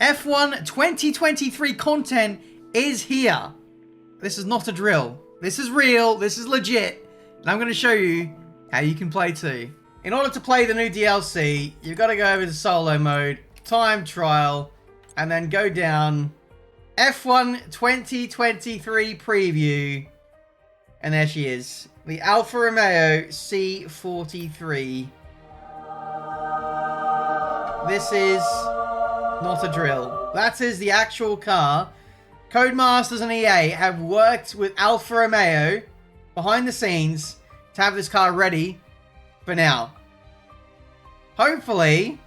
F1 2023 content is here. This is not a drill. This is real. This is legit. And I'm going to show you how you can play too. In order to play the new DLC, you've got to go over to solo mode, time trial, and then go down F1 2023 preview. And there she is. The ALFA ROMEO C43. This is not a drill. That is the actual car. Codemasters and EA have worked with ALFA ROMEO behind the scenes to have this car ready for now. Hopefully,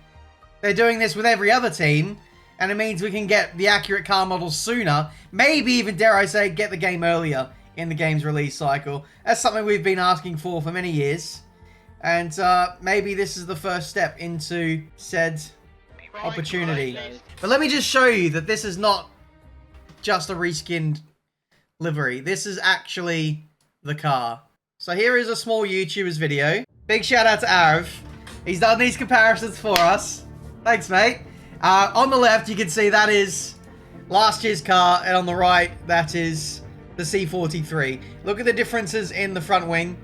they're doing this with every other team, and it means we can get the accurate car models sooner. Maybe even, dare I say, get the game earlier in the game's release cycle. That's something we've been asking for many years. And maybe this is the first step into said opportunity. But let me just show you that this is not just a reskinned livery. This is actually the car. So here is a small YouTuber's video. Big shout out to Arav. He's done these comparisons for us. Thanks, mate. On the left, you can see that is last year's car, and on the right, that is the C43. Look at the differences in the front wing.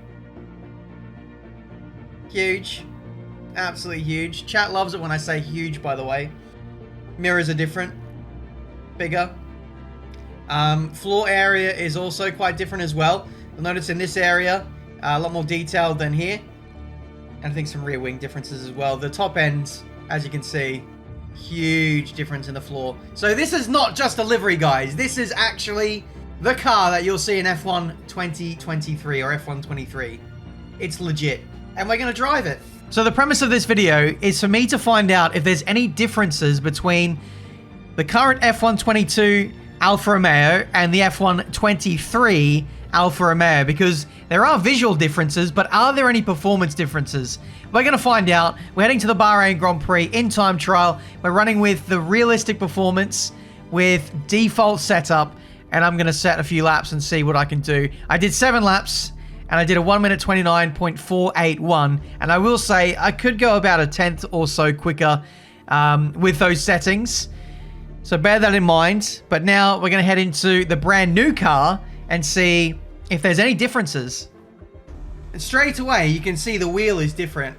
Huge. Absolutely huge. Chat loves it when I say huge, by the way. Mirrors are different. Bigger. Floor area is also quite different as well. You'll notice in this area, a lot more detailed than here. And I think some rear wing differences as well. The top end, as you can see, huge difference in the floor. So this is not just a livery, guys. This is actually the car that you'll see in F1 2023 or F1 23. It's legit. And we're going to drive it. So the premise of this video is for me to find out if there's any differences between the current F1 22 ALFA ROMEO and the F1 23 ALFA ROMEO, because there are visual differences, but are there any performance differences? We're going to find out. We're heading to the Bahrain Grand Prix in time trial. We're running with the realistic performance with default setup, and I'm going to set a few laps and see what I can do. I did 7 laps, and I did a 1 minute 29.481, and I will say I could go about a tenth or so quicker with those settings. So bear that in mind. But now we're going to head into the brand new car and see if there's any differences. And straight away, you can see the wheel is different.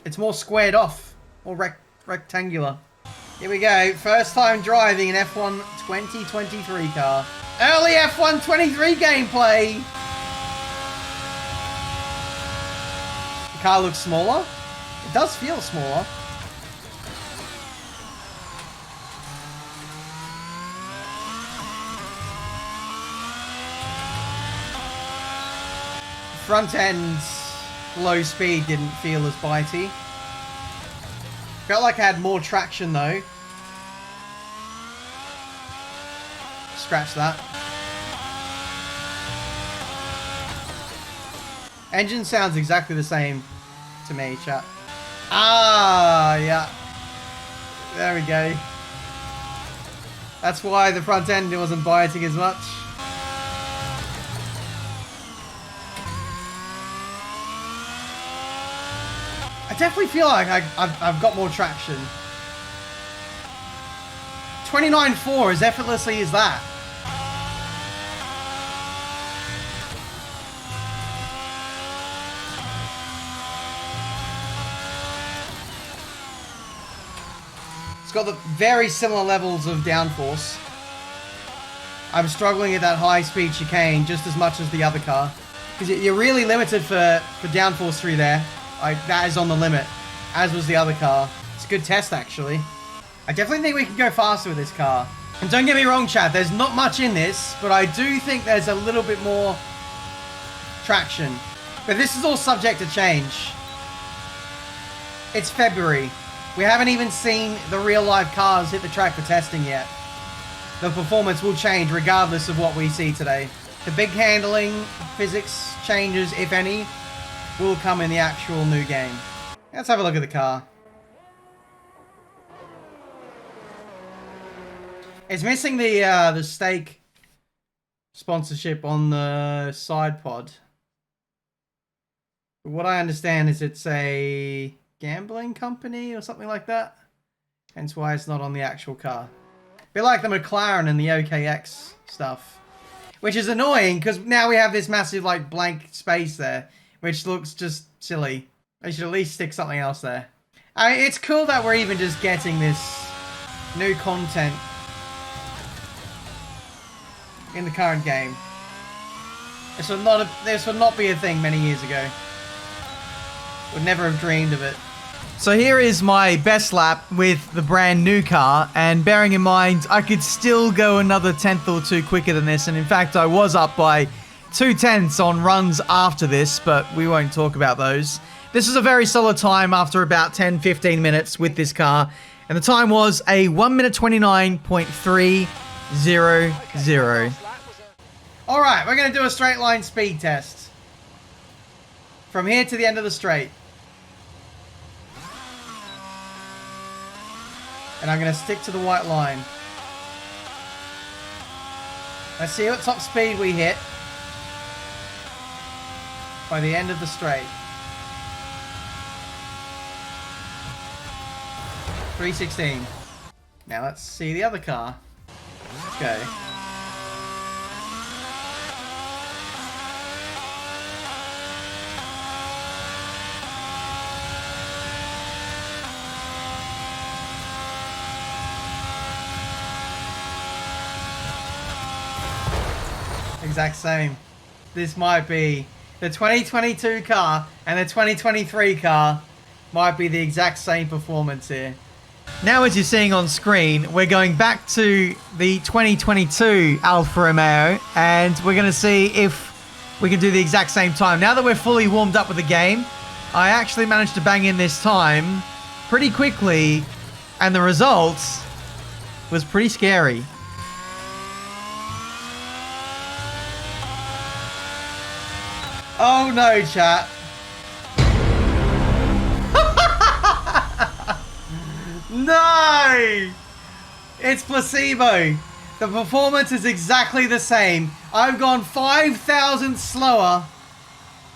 It's more squared off, more rectangular. Here we go. First time driving an F1 2023 car. Early F1 23 gameplay. The car looks smaller. It does feel smaller. Front end low speed didn't feel as bitey. Felt like I had more traction though. Scratch that. Engine sounds exactly the same to me, chat. Ah, yeah. There we go. That's why the front end wasn't biting as much. I definitely feel like I've got more traction. 29.4 as effortlessly as that. It's got the very similar levels of downforce. I'm struggling at that high speed chicane just as much as the other car. Because you're really limited for downforce through there. That is on the limit, as was the other car. It's a good test, actually. I definitely think we can go faster with this car. And don't get me wrong, chat, there's not much in this, but I do think there's a little bit more traction. But this is all subject to change. It's February. We haven't even seen the real-life cars hit the track for testing yet. The performance will change regardless of what we see today. The big handling, physics changes, if any, will come in the actual new game. Let's have a look at the car. It's missing the steak sponsorship on the side pod. But what I understand is it's a gambling company or something like that. Hence why it's not on the actual car. A bit like the McLaren and the OKX stuff. Which is annoying, because now we have this massive, like, blank space there. Which looks just silly. They should at least stick something else there. I mean, it's cool that we're even just getting this new content in the current game. This would not be a thing many years ago. Would never have dreamed of it. So here is my best lap with the brand new car, and bearing in mind I could still go another tenth or two quicker than this, and in fact I was up by 2/10 on runs after this, but we won't talk about those. This is a very solid time after about 10-15 minutes with this car, and the time was a 1 minute 29.300. Alright, we're going to do a straight line speed test. From here to the end of the straight. And I'm going to stick to the white line. Let's see what top speed we hit by the end of the straight. 316. Now let's see the other car. Let's go. Exact same. This might be the 2022 car and the 2023 car might be the exact same performance here. Now, as you're seeing on screen, we're going back to the 2022 Alfa Romeo, and we're going to see if we can do the exact same time. Now that we're fully warmed up with the game, I actually managed to bang in this time pretty quickly, and the result was pretty scary. Oh no, chat. No! It's placebo. The performance is exactly the same. I've gone 5,000 slower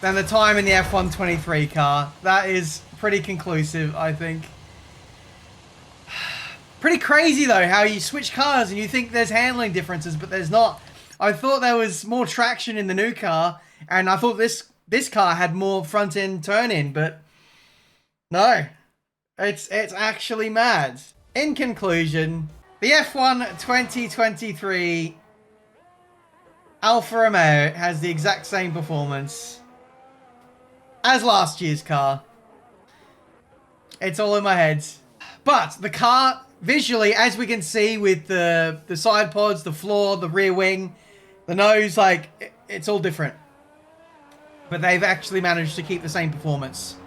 than the time in the F123 car. That is pretty conclusive, I think. Pretty crazy though, how you switch cars and you think there's handling differences, but there's not. I thought there was more traction in the new car, and I thought this car had more front end turn in, but no. It's actually mad. In conclusion, the F1 2023 Alfa Romeo has the exact same performance as last year's car. It's all in my head. But the car, visually, as we can see with the side pods, the floor, the rear wing, the nose, like, it's all different. But they've actually managed to keep the same performance.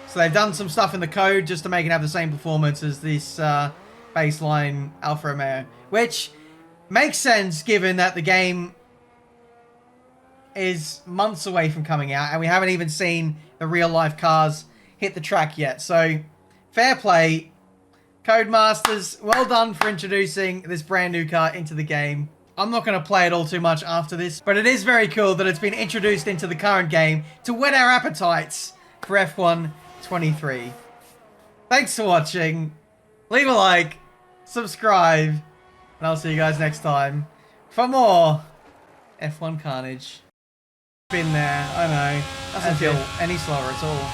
So they've done some stuff in the code just to make it have the same performance as this baseline Alfa Romeo. Which makes sense given that the game is months away from coming out and we haven't even seen the real life cars hit the track yet. So fair play. Codemasters, well done for introducing this brand new car into the game. I'm not going to play it all too much after this, but it is very cool that it's been introduced into the current game to whet our appetites for F1 23. Thanks for watching. Leave a like, subscribe, and I'll see you guys next time for more F1 carnage. Been there, I know. Doesn't feel any slower at all.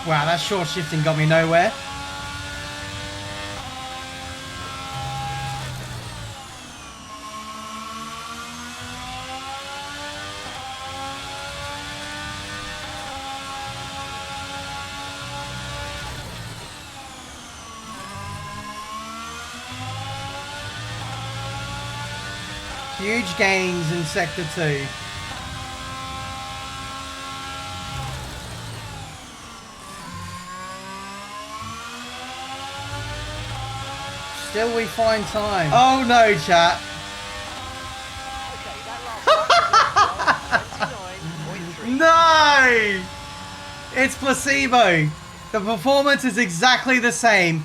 Wow, that short shifting got me nowhere. Huge gains in Sector 2. Still we find time. Oh no, chat. No! It's placebo. The performance is exactly the same.